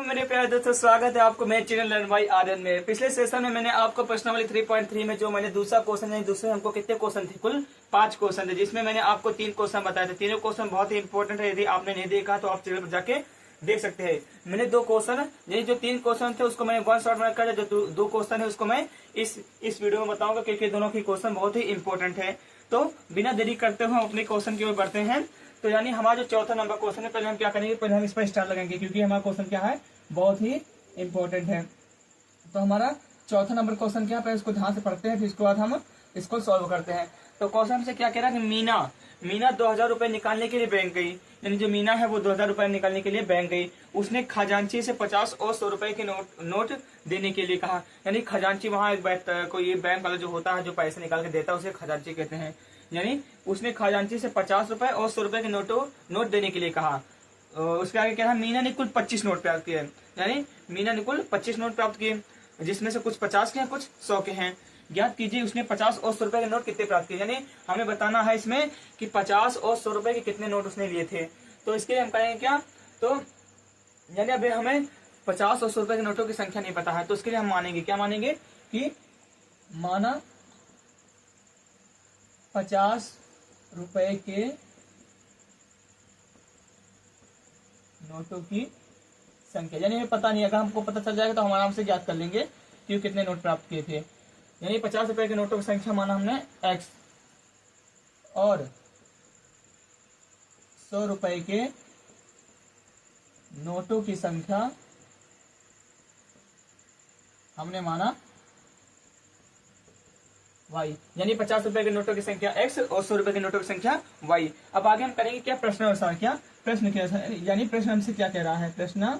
मेरे प्यारे दोस्तों, स्वागत है आपको मेरे चैनल लर्न बाय आर्यन में। पिछले सेशन में मैंने आपको प्रश्नावली 3.3 में जो मैंने दूसरा क्वेश्चन है, दूसरे हमको कितने क्वेश्चन थे, कुल 5 क्वेश्चन थे, जिसमें मैंने आपको 3 क्वेश्चन बताए थे। तीनों क्वेश्चन बहुत ही इंपॉर्टेंट है। यदि आपने नहीं देखा तो आप चैनल पर जाके देख सकते हैं। मैंने 2 क्वेश्चन, यानी जो 3 क्वेश्चन थे उसको मैंने वन शॉट में कर, जो 2 क्वेश्चन है उसको मैं इस वीडियो में बताऊंगा, क्योंकि दोनों की क्वेश्चन बहुत ही इंपॉर्टेंट है। तो बिना देरी करते हुए अपने क्वेश्चन की ओर बढ़ते हैं। तो यानी हमारा जो चौथा नंबर क्वेश्चन है, पहले हम क्या करेंगे, पहले हम इस पर स्टार लगाएंगे, क्योंकि हमारा क्वेश्चन क्या है, बहुत ही इंपॉर्टेंट है। तो हमारा चौथा नंबर क्वेश्चन क्या है, पहले इसको ध्यान से पढ़ते हैं, फिर इसके बाद हम इसको सॉल्व करते हैं। तो क्वेश्चन हमसे क्या कह रहा है कि मीना 2000 रुपए निकालने के लिए बैंक गई। यानी जो मीना है वो 2000 रुपए निकालने के लिए बैंक गई। उसने खजांची से 50 और 100 रुपए के नोट देने के लिए कहा। यानी खजांची वहां कोई बैंक वाला जो होता है, जो पैसे निकाल के देता है, उसे खजांची कहते हैं। यानी उसने खजांची से 50 रुपए और 100 रुपए के नोट देने के लिए कहा। उसके आगे क्या है, मीना ने कुल 25 नोट प्राप्त किए। यानी मीना ने कुल 25 नोट प्राप्त किए, जिसमें से कुछ 50 के हैं, कुछ 100 के हैं। ज्ञात कीजिए उसने 50 और 100 रुपए के नोट कितने प्राप्त किए। यानी हमें बताना है इसमें कि 50 और 100 रुपए के कितने नोट उसने लिए थे। तो इसके लिए हम करेंगे क्या, तो यानी अभी हमें 50 और 100 रुपए के नोटों की संख्या नहीं पता है, तो इसके लिए हम मानेंगे, क्या मानेंगे कि माना 50 रुपए के नोटों की संख्या। यानी हमें पता नहीं, अगर हमको पता चल जाएगा तो हम आराम से ज्ञात कर लेंगे कि कितने नोट प्राप्त किए थे। यानी 50 रुपए के नोटों की संख्या माना हमने x, और 100 रुपए के नोटों की संख्या हमने माना y। यानी 50 रुपए के नोटों की संख्या x और 100 रुपए के नोटों की संख्या y। अब आगे हम करेंगे क्या, प्रश्न अनुसार। क्या प्रश्न, क्या यानी प्रश्न हमसे क्या कह रहा है, प्रश्न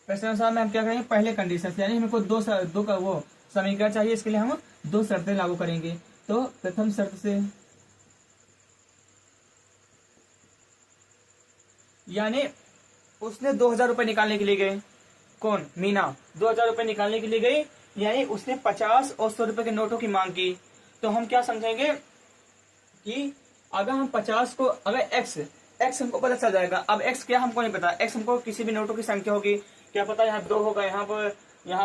अनुसार में हम क्या करेंगे, पहले कंडीशन, यानी हमको दो का वो समीकरण चाहिए। इसके लिए हम 2 शर्तें लागू करेंगे। तो प्रथम शर्त से, यानी उसने 2000 रुपए निकालने के लिए गए, कौन, मीना 2000 रुपए निकालने के लिए गई। यानी उसने 50 और 100 रुपए के नोटों की मांग की। तो हम क्या समझेंगे कि अगर हम 50 को, अगर x हमको पता चल जाएगा। अब x क्या हमको नहीं पता, x हमको किसी भी नोटों की संख्या होगी, क्या पता यहाँ 2 होगा, यहाँ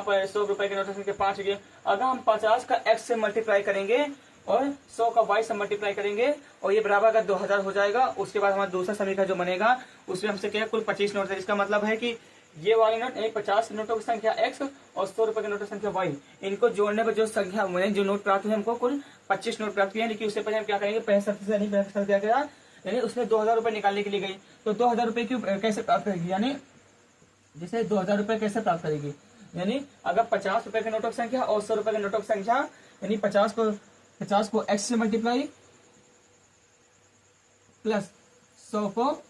पर 100 रुपए के नोटों की संख्या 5 होगी। अगर हम 50 का x से मल्टीप्लाई करेंगे और 100 का y से मल्टीप्लाई करेंगे, और ये बराबर का 2000 हो जाएगा। उसके बाद हमारा दूसरा समीकरण जो बनेगा उसमें हमसे क्या, कुल 25 नोट है। इसका मतलब है कि ये वाले नोट, 50 नोटों की संख्या x और 100 रुपए के नोटों की संख्या y, इनको जोड़ने पर जो संख्या जो नोट प्राप्त हुए, हमको कुल 25 नोट प्राप्त किए। लेकिन उससे पहले हम क्या करेंगे, पहले शर्त क्या गया, यानी उसने 2000 रुपए निकालने के लिए गई। तो 2000 रुपए क्यों कैसे प्राप्त करेगी, यानी जैसे 2000 रुपए कैसे प्राप्त करेगी, यानी अगर 50 रुपए के नोटों की संख्या और 100 रुपए के नोटों की संख्या, यानी 50 को x से मल्टीप्लाई प्लस 100 को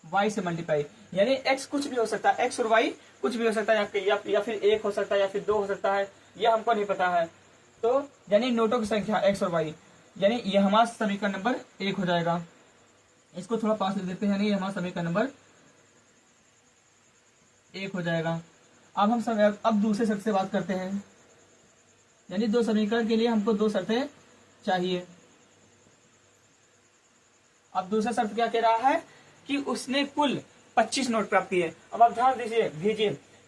y से मल्टीप्लाई। यानी x कुछ भी हो सकता है, x और y कुछ भी हो सकता है, या फिर 1 हो सकता है, या फिर 2 हो सकता है, यह हमको नहीं पता है। तो यानी नोटों की संख्या x और y, यानी यह हमारा समीकरण नंबर 1 हो जाएगा। इसको थोड़ा पास ले देते हैं, यानी हमारा समीकरण नंबर 1 हो जाएगा। अब हम दूसरे शर्त से बात करते हैं। यानी 2 समीकरण के लिए हमको 2 शर्तें चाहिए। अब दूसरा शर्त क्या कह रहा है कि उसने कुल 25 नोट प्राप्त किए। अब आप ध्यान दीजिए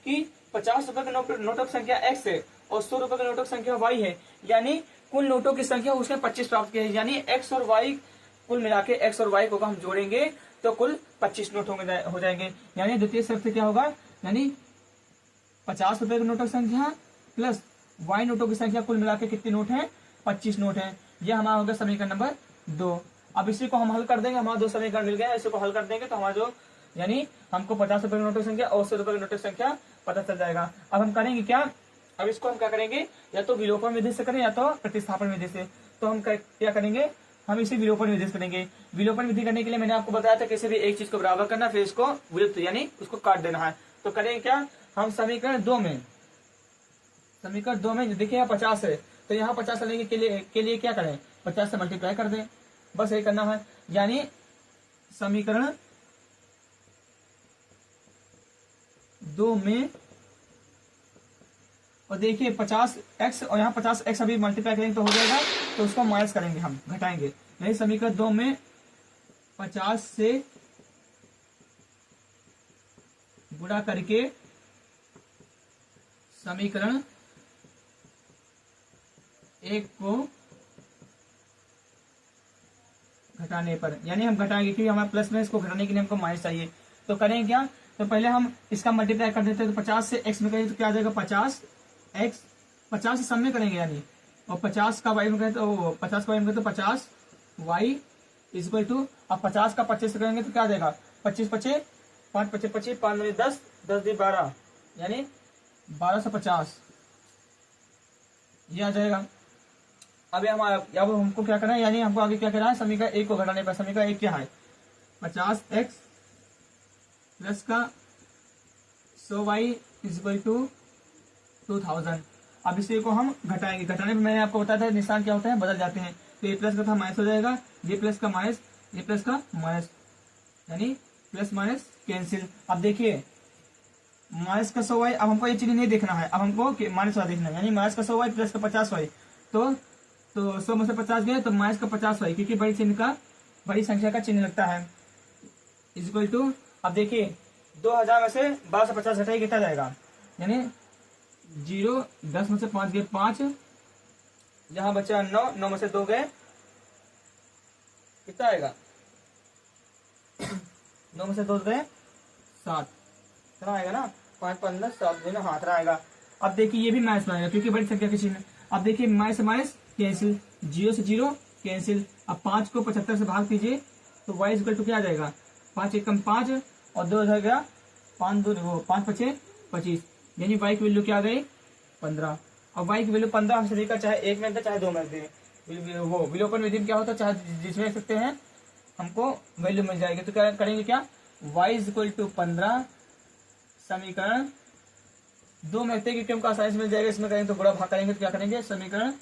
कि 50 रुपए के नोटों की संख्या x है और 100 रुपए के नोटों की संख्या y है। यानी कुल नोटों की संख्या उसने 25 प्राप्त किए। यानी x और y, कुल मिला के x और y को हम जोड़ेंगे तो कुल 25 नोट हो जाएंगे। यानी द्वितीय शर्त से क्या होगा, यानी 50 रुपए के नोटों की संख्या प्लस y नोटों की संख्या, कुल मिला के कितने नोट है, 25 नोट है। यह हमारा होगा समीकरण नंबर 2। अब इसी को हम हल कर देंगे, हमारा 2 समीकरण मिल गया, इसी को हल कर देंगे तो हमारा जो, यानी हमको 50 रुपए के नोटों की संख्या और 100 रुपए के नोटों की संख्या पता चल जाएगा। अब हम करेंगे क्या, अब इसको हम क्या करेंगे, या तो विलोपन विधि से करें या तो प्रतिस्थापन विधि से। तो हम क्या करेंगे, हम इसे विलोपन विधि से करेंगे। विलोपन विधि करने के लिए मैंने आपको बताया था किसी भी एक चीज को बराबर करना, फिर इसको विलुप्त यानी उसको काट देना है। तो करेंगे क्या, हम समीकरण 2 में देखिए यहाँ 50 है, तो यहाँ 50 लेने के लिए क्या करें, 50 से मल्टीप्लाई कर दें, बस यही करना है। यानी समीकरण 2 में, और देखिए 50x और यहाँ 50x अभी मल्टीप्लाई करेंगे तो हो जाएगा, तो उसको माइनस करेंगे, हम घटाएंगे। यानी समीकरण 2 में 50 से गुणा करके समीकरण 1 को घटाने पर, यानी हम घटाएंगे क्योंकि हमारा प्लस में, इसको घटाने के लिए हमको माइनस चाहिए। तो करेंगे क्या, तो पहले हम इसका मल्टीप्लाई कर देते हैं। तो 50 से x में करेंगे तो क्या आ जाएगा, 50x, 50 से सम में करेंगे यानी, और 50 का y में करें तो 50 का y में करें तो 50y इक्वल टू, अब 50 का 25 से करेंगे तो क्या आ जाएगा, 25 25 5 25 25 5 में 10 10 दी 12, यानी 1250 ये आ जाएगा। अब हमको क्या करना है, यानी हमको आगे क्या करना है, समीकरण 1 को घटाने पर। समीकरण 1 क्या है, 50x प्लस का 100y इक्वल टू 2000। अब इसे को हम घटाएंगे, घटाने में मैंने आपको बताया था निशान क्या होता है, बदल जाते हैं। तो ये प्लस का था माइनस हो जाएगा, ये प्लस का माइनस, ये प्लस का माइनस, यानी प्लस माइनस कैंसिल। अब देखिए माइनस का 100y, अब हमको ये चीज नहीं देखना है, अब हमको माइनस वाला देखना है, यानी माइनस का 100y प्लस का 50y। तो 100 में से 50 गए तो माइनस का 50y, क्योंकि बड़ी संख्या का चिन्ह लगता है, इक्वल टू। अब देखिए 2000 में से 1250 घटाइए कितना जाएगा, यानी 0, 10 में से 5 गए 5, जहां बचा 9, 9 में से 2 गए, कितना आएगा 9 में से 2 गए 7, इतना आएगा ना, 5 15 7 देना, हाँ इतना आएगा। अब देखिए ये भी माइनस में आएगा क्योंकि बड़ी संख्या के चिन्ह। अब देखिए माइनस से माइनस कैंसिल, 0 से 0 कैंसिल। अब 5 को 75 से भाग दीजिए तो y इक्वल टू क्या आ जाएगा, 5 एकम 5 और 2 हो गया 5 2 वो 5 5 25, यानी y की वैल्यू क्या आ गई 15। अब y की वैल्यू 15 हम सभी का चाहे 1 में दे चाहे 2 में दे, वो विलोपन विधि में क्या होता है, चाहे जिसमें लिख सकते हैं, हमको वैल्यू मिल जाएगी। तो क्या करेंगे, क्या y इक्वल टू 15 समीकरण 2 में रखते हैं क्योंकि हमको आसानी से मिल जाएगा। इसमें करेंगे तो गुणा भाग करेंगे तो क्या करेंगे, समीकरण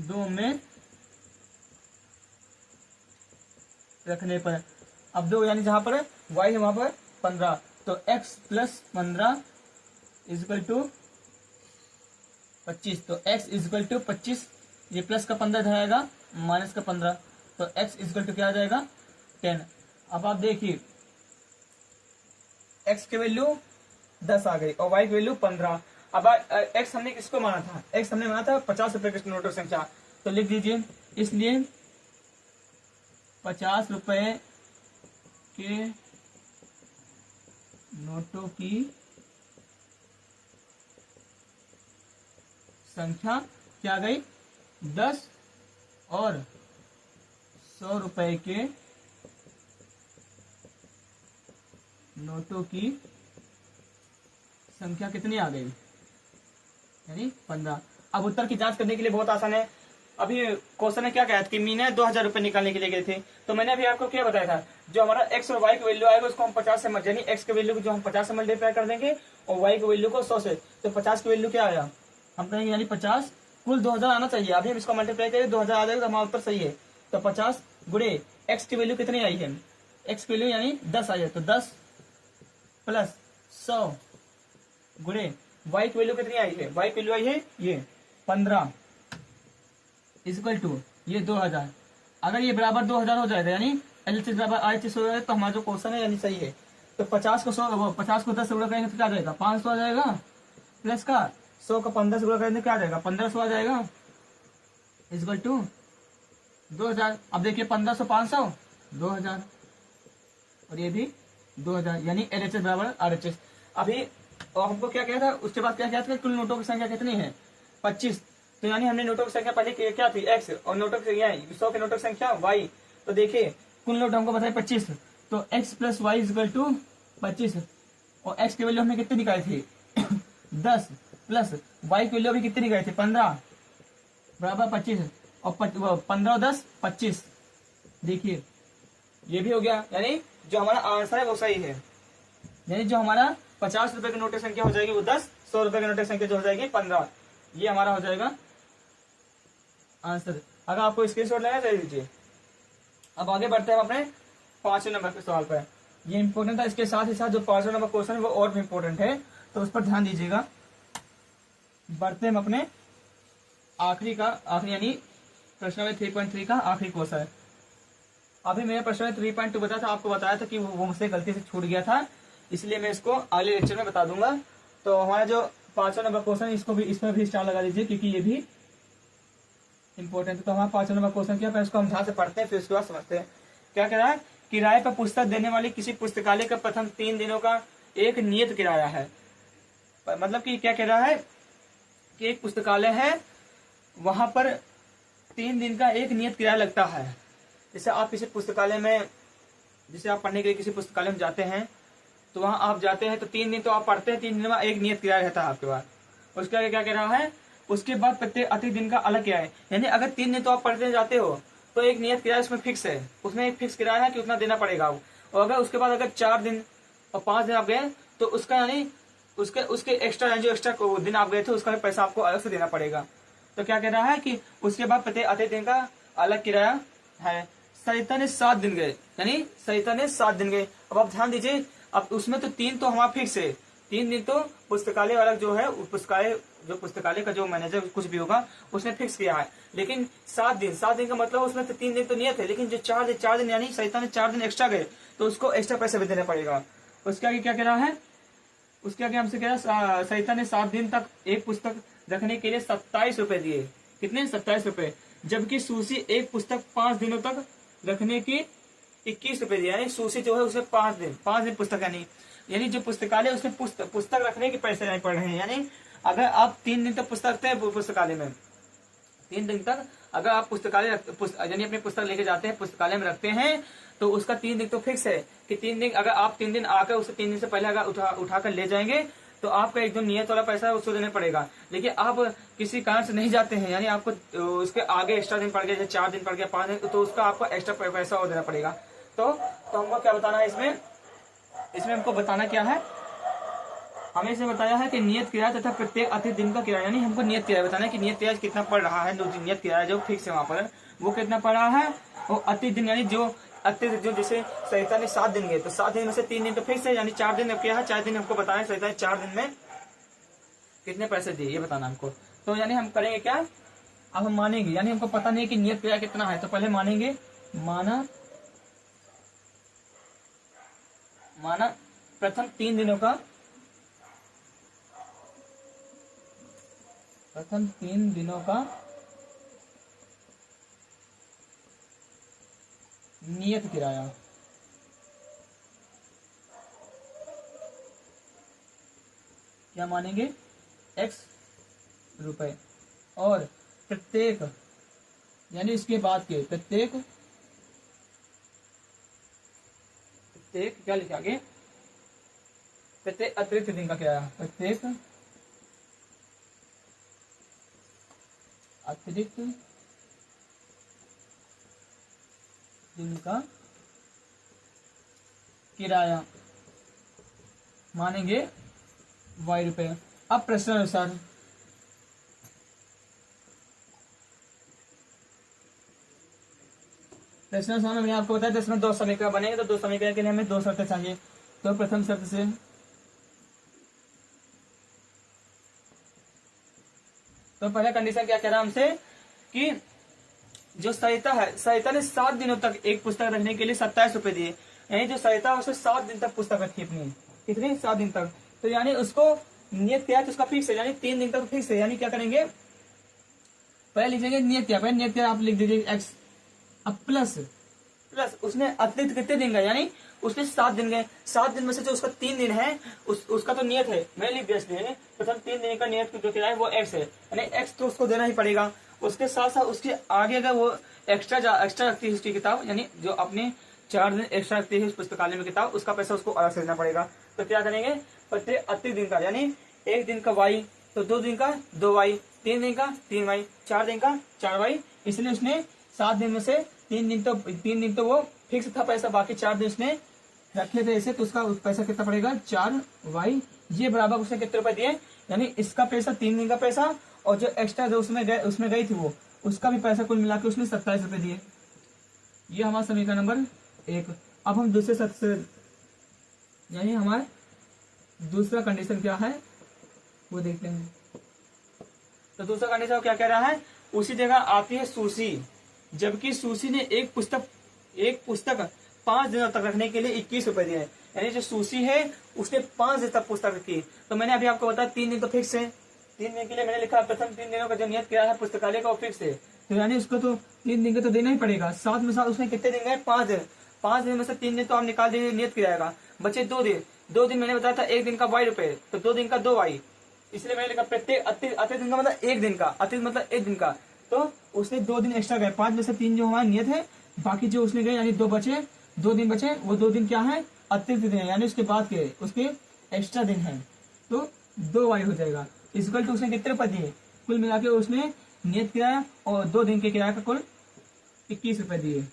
2 में रखने पर, अब 2 यानी जहां पर y है वहां पर 15, तो x प्लस 15 इक्वल टू 25। तो x इक्वल टू 25, ये प्लस का 15 इधर आएगा माइनस का 15, तो x इक्वल टू क्या आ जाएगा 10। अब आप देखिए x की वैल्यू 10 आ गई और y की वैल्यू 15। अब x हमने किसको माना था, x हमने माना था 50 रुपए की नोटों की संख्या, तो लिख दीजिए, इसलिए 50 रुपए के नोटों की संख्या क्या आ गई 10, और 100 रुपए के नोटों की संख्या कितनी आ गई, यानी 15। अब उत्तर की जांच करने के लिए बहुत आसान है। अभी क्वेश्चन ने क्या कहा था कि मीने 2000 रुपए निकालने के लिए गए थे, तो मैंने अभी आपको क्या बताया था, जो हमारा x और y की वैल्यू आएगा उसको हम 50 से यानी x की वैल्यू को जो हम 50 से मल्टीप्लाई कर देंगे और y की वैल्यू को 100 से, तो 50 की वैल्यू क्या आया, हम कहेंगे यानी 50 कुल 2000 आना चाहिए। अभी हम इसको मल्टीप्लाई करें 2000 आ जाएगा तो हमारा उत्तर सही है। तो 50 गुणे x की वैल्यू कितनी आई है, x की वैल्यू यानी 10 आई है, तो 10 प्लस 100 गुणे y की वैल्यू कितनी आई है, y की वैल्यू आई है ये 15 इक्वल टू ये 2000। अगर ये बराबर 2000 हो जाएगा यानी LHS बराबर RHS हो जाएगा तो हमारा जो क्वेश्चन है यानी सही है। तो 50 को 10 से गुणा करेंगे तो क्या आ जाएगा 500 आ जाएगा, प्लस का 100 का 15 से गुणा करेंगे तो क्या आ जाएगा 1500 आ जाएगा, इक्वल टू 2000। अब देखिए 1500 500 2000 और ये भी 2000, यानी LHS बराबर RHS। अभी और हमको क्या कहता था, उसके बाद क्या कहता था, कुल नोटों की संख्या कितनी है 25। तो यानी हमने नोटों की संख्या पहले क्या थी x और नोटों की 100 के नोटों की संख्या y। तो देखिए कुल नोट हमको बताए 25, तो x plus y equal to 25, और x की वैल्यू हमने कितनी निकाली थी 10 प्लस y की वैल्यू अभी कितनी निकाली थी 15 बराबर 25, और 15 और 10 25। देखिए ये भी हो गया, यानी जो हमारा आंसर है वो सही है, यानी जो हमारा 50 रुपए की नोट की संख्या हो जाएगी वो 10, 100 रुपए की नोट की संख्या जो हो जाएगी 15, ये हमारा हो जाएगा आंसर। अगर आपको स्क्रीनशॉट लेना दे दीजिए। अब आगे बढ़ते हैं हम अपने 5वें नंबर के सवाल पर। ये इंपॉर्टेंट था, इसके साथ ही साथ जो 5वां नंबर क्वेश्चन है वो और भी इंपॉर्टेंट है, तो उस पर ध्यान दीजिएगा। बढ़ते हैं हम अपने आखिरी यानी प्रश्न नंबर 3.3 का आखिरी क्वेश्चन है। अभी मेरे प्रश्न में 3.2 बताया था, आपको बताया था कि वो मुझसे गलती से छूट गया था, इसलिए मैं इसको अगले लेक्चर में बता दूंगा। तो हमारा जो 5वां नंबर क्वेश्चन है, इसको भी, इसमें भी स्टार लगा दीजिए क्योंकि ये भी इंपॉर्टेंट है। तो हमारा 5वां नंबर क्वेश्चन क्या है, इसको हम ध्यान से पढ़ते हैं, फिर उसके बाद समझते हैं। क्या कह रहा है, किराए पर पुस्तक देने वाली किसी पुस्तकालय का प्रथम 3 दिनों का एक नियत किराया है। मतलब कि क्या कह रहा है कि एक पुस्तकालय है, वहां पर 3 दिन का एक नियत किराया लगता है। जैसे आप किसी पुस्तकालय में, जैसे आप पढ़ने के लिए किसी पुस्तकालय में जाते हैं, तो वहां आप जाते हैं तो 3 दिन तो आप पढ़ते हैं, 3 दिन में एक नियत किराया रहता है आपके पास। उसके आगे क्या कह रहा है, उसके बाद प्रत्येक अतिरिक्त दिन का अलग किराया है। यानी अगर 3 दिन तो आप पढ़ते जाते हो तो एक नियत किराया उसमें फिक्स है, उसमें एक फिक्स किराया है कि उतना देना पड़ेगा। और अगर उसके बाद अगर 4 दिन और 5 दिन आप गए तो उसका यानी उसके एक्स्ट्रा जो एक्स्ट्रा दिन आप गए थे उसका भी पैसा आपको अलग से देना पड़ेगा। तो क्या कह रहा है कि उसके बाद प्रत्येक अतिरिक्त दिन का अलग किराया है। सरिता ने 7 दिन गए, यानी सरिता ने 7 दिन गए। अब आप ध्यान दीजिए, अब उसमें तो 3 तो हमारा फिक्स है, 3 दिन तो पुस्तकालय वाला जो है, पुस्तकालय का जो मैनेजर कुछ भी होगा उसने फिक्स किया है। लेकिन 7 दिन का मतलब उसमें तो 3 दिन तो नियत है, लेकिन जो 4 दिन यानी सरिता ने 4 दिन एक्स्ट्रा गए तो उसको एक्स्ट्रा पैसे भी देना पड़ेगा। उसके आगे क्या कह रहा है, उसके आगे हमसे कह रहा है सरिता ने 7 दिन तक एक पुस्तक रखने के लिए 27 रुपए दिए। कितने? 27 रुपए। जबकि सूसी एक पुस्तक 5 दिनों तक रखने की 21 रुपए दिया। यानी सूसी जो है उसे 5 दिन पुस्तक, यानी जो पुस्तकालय उसमें पुस्तक रखने के पैसे नहीं पड़ रहे हैं। यानी अगर आप 3 दिन तक पुस्तक रखते हैं पुस्तकालय में, 3 दिन तक अगर आप पुस्तकालय यानी अपनी पुस्तक लेके जाते हैं पुस्तकालय में रखते हैं, तो उसका 3 दिन तो फिक्स है कि 3 दिन, अगर आप 3 दिन आकर उसे 3 दिन से पहले अगर उठाकर ले जाएंगे तो आपका एकदम नियत वाला पैसा है उसको देना पड़ेगा। लेकिन आप किसी कारण से नहीं जाते हैं, यानी आपको उसके आगे एक्स्ट्रा दिन पड़ गया, जैसे 4 दिन पड़ गया, 5 दिन, तो उसका आपको एक्स्ट्रा पैसा और देना पड़ेगा। तो हमको क्या बताना है इसमें हमको बताना क्या है, हमें इसे बताया है कि नियत किराया तथा प्रत्येक अतिरिक्त दिन का किराया। यानी हमको नियत किराया बताना है कि नियत किराया कितना पड़ रहा है। नियत किराया जो फिक्स है वहां पर वो कितना पड़ रहा है, वो अतिरिक्त दिन, यानी जो अतिरिक्त जो जैसे सरिता ने 7 दिन गए तो 7 दिन में से 3 दिन तो फिक्स है, यानी 4 दिन क्या है, 4 दिन हमको बताना है सरिता ने 4 दिन में कितने पैसे दिए, ये बताना हमको। तो यानी हम करेंगे क्या, अब हम मानेंगे, यानी हमको पता नहीं कि नियत किराया कितना है, तो पहले मानेंगे, माना प्रथम 3 दिनों का, नियत किराया। क्या मानेंगे, X रुपए। और प्रत्येक, यानी इसके बाद के प्रत्येक क्या लिखा आगे, प्रत्येक अतिरिक्त दिन का किराया, प्रत्येक अतिरिक्त दिन का किराया मानेंगे Y रुपए। अब प्रश्नानुसार में मैंने आपको बताया 10 में 2 समीकरण बनेंगे, तो 2 समीकरण के लिए हमें 2 शर्तें चाहिए। तो प्रथम शर्त से, तो पहला कंडीशन क्या कह रहा है हमसे कि जो सरिता है, सरिता ने 7 दिनों तक एक पुस्तक रखने के लिए 27 रुपए दिए। यानी जो सरिता है उसने 7 दिन तक पुस्तक रखी अपनी, कितनी, 7 दिन तक। तो यानी उसको नियत किया तो उसका फिक्स है, यानी 3 दिन तक फिक्स है। यानी क्या करेंगे, पहले लिखेंगे नियत किया, पहले नियत किया आप लिख दीजिए X। अब प्लस उसने अतिरिक्त कितने दिन गए, यानी उसने 7 दिन गए, 7 दिन में से जो उसका 3 दिन है उसका तो नियत है, मैं लिख दिया प्रथम 3 दिन का नियत जो किराया है वो X है, यानी X तो उसको देना ही पड़ेगा। उसके साथ साथ उसके आगे अगर वो एक्स्ट्रा रखती है उसकी किताब, यानी जो अपने 4 दिन एक्स्ट्रा रखती है उस पुस्तकालय में किताब, उसका पैसा उसको अलग से देना पड़ेगा। तो क्या करेंगे, प्रत्येक अतिरिक्त दिन का, यानी 1 दिन का Y, तो 2 दिन का 2Y, 3 दिन का 3Y, 4 दिन का 4Y। इसलिए उसने 7 दिन में से 3 दिन तो वो फिक्स था पैसा, बाकी 4 दिन उसने रखे थे ऐसे, तो उसका पैसा कितना पड़ेगा, 4Y। ये बराबर उसने कितने रुपए दिए, यानी इसका पैसा 3 दिन का पैसा और जो एक्स्ट्रा जो उसमें गई थी वो उसका भी पैसा कुल मिला के उसने 27 रुपए दिए। ये हमारा समीकरण नंबर 1। अब हम दूसरे शर्त से, यानी हमारा दूसरा कंडीशन क्या है वो देखते हैं। तो दूसरा कंडीशन क्या कह रहा है, उसी जगह आती है सूसी, जबकि सूसी ने एक पुस्तक एक पुस्तक 5 दिनों तक रखने के लिए 21 रुपए दिए हैं। यानी जो सुशी है उसने 5 दिन तक पुस्तक रखी। तो मैंने अभी आपको बताया 3 दिन तो फिक्स है, 3 दिन के लिए मैंने लिखा प्रथम 3 दिनों का जो नियत किया है पुस्तकालय का वो फिक्स है। तो यानी उसको तो 3 दिन का तो देना ही पड़ेगा। साथ में साथ उसने कितने दिन गए, 5 दिन। 5 दिन में से 3 दिन तो आप निकाल दीजिए, नियत किया जाएगा। बचे 2 दिन। 2 दिन मैंने बताया था 1 दिन का 22 रुपए, तो 2 दिन का 2 वाई, इसलिए मैंने लिखा प्रत्येक अतिरिक्त दिन का मतलब 1 दिन का, अतिरिक्त मतलब 1 दिन का। तो उसने 2 दिन एक्स्ट्रा गए, 5 में से 3 जो हमारा नियत है, बाकी जो उसने गए यानी 2 बचे, 2 दिन बचे, वो 2 दिन क्या है, अतिरिक्त दिन है, यानी उसके बाद के उसके एक्स्ट्रा दिन है। तो 2 वाई हो जाएगा। इक्वल टू उसने कितने रुपए दिए, कुल मिला के उसने नियत किराया और 2 दिन के किराया का कुल 21 रुपए दिए।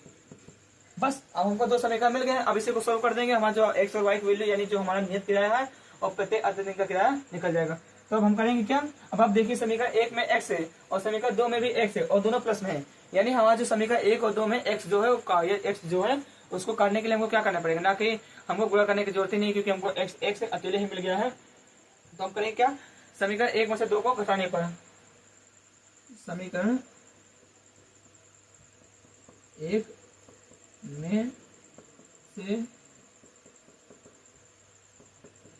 बस अब हमको 2 समीकरण मिल गए हैं। अब इसी को सोल्व कर देंगे, हमारा जो एक्स और वाई की वैल्यू यानी जो हमारा नियत किराया है और प्रत्येक अतिरिक्त दिन का किराया निकल जाएगा। तो अब हम करेंगे क्या, अब आप देखिए समीकरण 1 में x है और समीकरण 2 में भी x है और दोनों प्लस में है। यानी हमारा जो समीकरण 1 और 2 में x जो है x जो है उसको काटने के लिए हमको क्या करना पड़ेगा, ना कि हमको गुणा करने की जरूरत ही नहीं, क्योंकि हमको x अकेले ही मिल गया है। तो हम करेंगे क्या, समीकरण 1 में से 2 को घटाने पर समीकरण 1 में से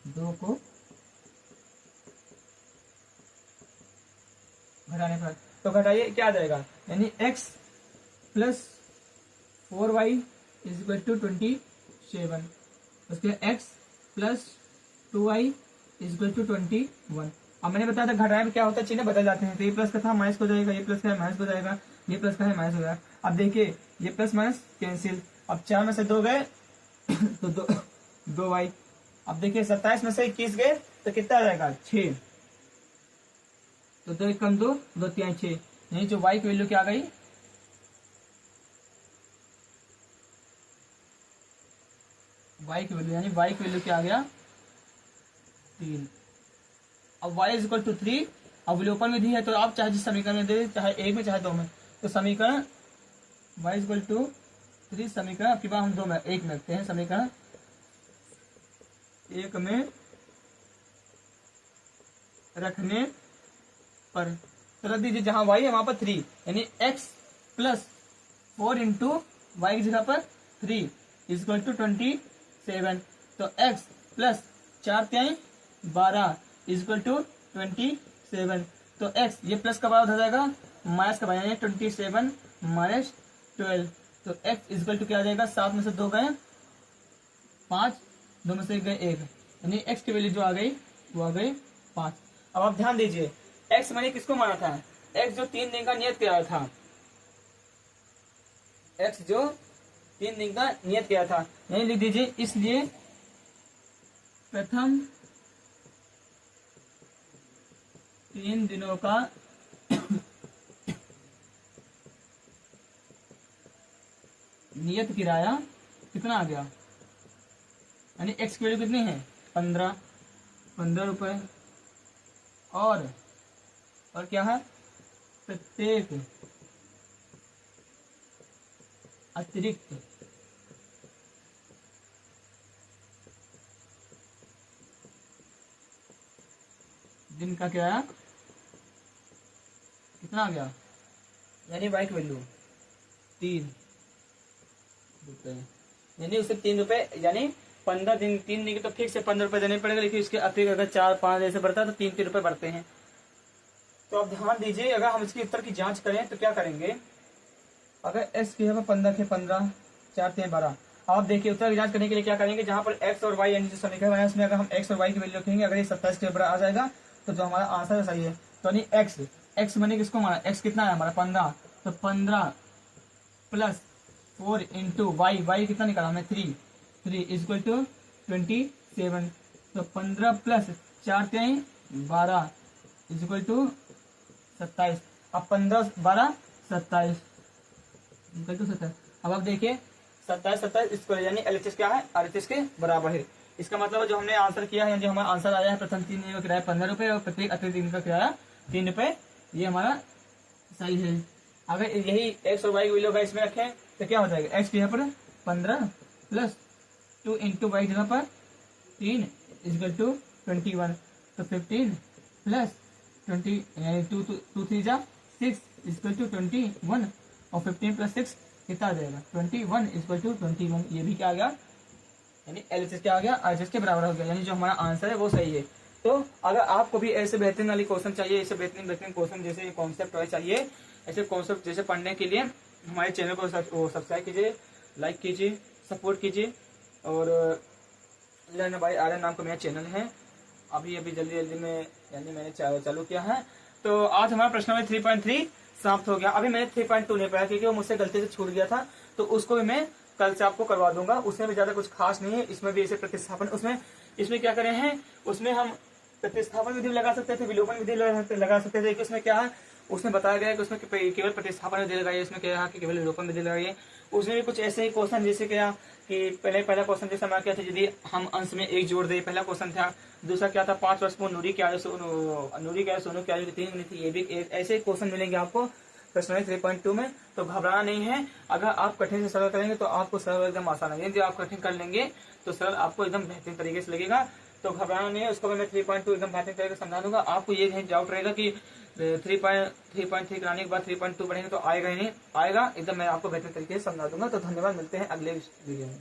2 को घटाने पर, तो घटाइए क्या आ जाएगा, यानी x plus 4y is equal to 27, उसके x plus 2y is equal to 21। अब मैंने बताया था घटाने में क्या होता है, चिन्ह बदल जाते हैं। तो ये प्लस का था माइनस हो जाएगा, ये प्लस का है माइनस हो जाएगा, ये प्लस का है माइनस हो जाएगा। अब देखिए ये प्लस माइनस कैंसिल, अब 4 में से 2 गए तो 2 वाई। अब देखिए 27 में से 21 गए तो कितना आ जाएगा, 6। तो 2 कम 2, 2 3 6, यानी जो y की वैल्यू क्या आ गई, y की वैल्यू, यानी y की वैल्यू क्या आ गया, 3। अब y इज इक्वल टू 3, अब विलोपन में दी है तो आप चाहे जिस समीकरण में दे, चाहे 1 में चाहे 2 में, तो समीकरण y इज इक्वल टू 3 समीकरण आपकी बात हम 2 में 1 में रखते हैं, समीकरण 1 में रखने पर तो रख दीजिए, जहां y है वहां पर 3, यानी x प्लस 4 इंटू वाई की जगह पर 3 इज इक्वल टू 27। तो x प्लस 4 3 12 इज इक्वल टू 27। तो x ये प्लस का बराबर हो जाएगा माइनस का बराबर, यानी 27 माइनस 12। तो x इज इक्वल टू क्या आ जाएगा, 7 में से 2 गए 5, 2 में से 1 गए 1, यानी x की वैल्यू जो आ गई वो आ गई 5। अब आप ध्यान दीजिए, x मैंने किसको माना था, x जो 3 दिन का नियत किया था, x जो 3 दिन का नियत किया था, यही लिख दीजिए। इसलिए प्रथम 3 दिनों का नियत किराया कितना आ गया, यानी x की वैल्यू कितनी है, 15 रुपए, और क्या है, प्रत्येक अतिरिक्त दिन का किराया कितना आ गया, यानी y की वैल्यू 3 रुपए, यानी उसे 3 रुपए, यानी 15 दिन 3 दिन के तो फिक्स से 15 रुपए देने पड़ेगा, लेकिन इसके अतिरिक्त अगर 4-5 ऐसे बढ़ता है तो 3-3 रुपए बढ़ते हैं। तो अब ध्यान दीजिए, अगर हम इसके उत्तर की जांच करें तो क्या करेंगे, अगर x की जगह 15 थे 15, 4 3 12, आप देखिए उत्तर की जांच करने के लिए क्या करेंगे, जहां पर x और y यानी जो समीकरण है उसमें अगर हम x और y की वैल्यू रखेंगे, अगर ये 27 के बराबर आ जाएगा तो जो हमारा आंसर सही है। तो यानी x मैंने किसको माना, x कितना है हमारा 15, तो 15 प्लस 4 इंटू y कितना निकाला हमने 3 इज इक्वल टू 27। तो 15 प्लस 4 3 12 इज इक्वल टू 27। अब 15 12 27 इक्वल टू 27। अब आप देखिए 27 इसको, यानी LHS क्या है, RHS के बराबर है। इसका मतलब जो हमने आंसर किया है, जो हमारा आंसर आया है प्रथम 3 दिन का किराया 15 रुपए और प्रत्येक अतिरिक्त दिन का किराया 3 रुपए, ये हमारा सही है। अगर यही x और y की वैल्यू इसमें रखें तो क्या हो जाएगा, x की यहाँ पर 15 प्लस 2 इंटू वाई जगह पर 3 इजकल टू 21। तो 15 प्लस 20 यानी 2 3 जा 6 इजकल टू 21 और 15 प्लस 6 कितना आ जाएगा 21 इक्वल टू 21, ये भी क्या आ गया, यानी LHS क्या आ गया, RHS के बराबर हो गया, यानी जो हमारा आंसर है वो सही है। तो अगर आपको भी ऐसे बेहतरीन वाली क्वेश्चन चाहिए, ऐसे बेहतरीन क्वेश्चन जैसे कॉन्सेप्ट वाइज चाहिए, ऐसे कॉन्सेप्ट जैसे पढ़ने के लिए हमारे चैनल को सब्सक्राइब कीजिए, लाइक कीजिए, सपोर्ट कीजिए। और लर्न बाय आर्यन नाम का मेरा चैनल है, अभी जल्दी में यानी मैंने चालू किया है। तो आज हमारा प्रश्न नंबर 3.3 समाप्त हो गया। अभी मैंने 3.2 नहीं पढ़ा क्योंकि वो मुझसे गलती से छूट गया था, तो उसको भी मैं कल से आपको करवा दूंगा। उसमें भी ज्यादा कुछ खास नहीं है, इसमें भी ऐसे प्रतिस्थापन, इसमें क्या करे हैं, उसमें हम प्रतिस्थापन विधि लगा सकते थे, विलोपन विधि लगा सकते थे। उसमें क्या है, उसमें बताया गया है कि उसमें केवल प्रतिस्थापन विधि लगाइए, इसमें क्या है कि केवल विलोपन विधि लगाइए। उसमें भी कुछ ऐसे ही क्वेश्चन जैसे क्या कि पहला क्वेश्चन जैसे हमारा क्या था, यदि हम अंश में 1 जोड़ दे, पहला क्वेश्चन था। दूसरा क्या था, 5 वर्ष में नूरी क्या सोनू क्या 3 मिली थी, ये भी ऐसे क्वेश्चन मिलेंगे आपको प्रश्न 3.2 में। तो घबराना नहीं है, अगर आप कठिन से सरल करेंगे तो आपको सरल एकदम आसान लगेगा, यदि आप कठिन कर लेंगे तो सरल आपको एकदम बेहतरीन तरीके से लगेगा। तो घबराना नहीं है, उसको मैं 3.2 एकदम बेहतरीन तरीके से समझा दूंगा। आपको ये नहीं डाउट रहेगा कि 3.3 कराने के बाद 3.2 पढ़ेंगे तो आएगा ही नहीं, आएगा एकदम, मैं आपको बेहतर तरीके से समझा दूंगा। तो धन्यवाद, मिलते हैं अगले वीडियो में।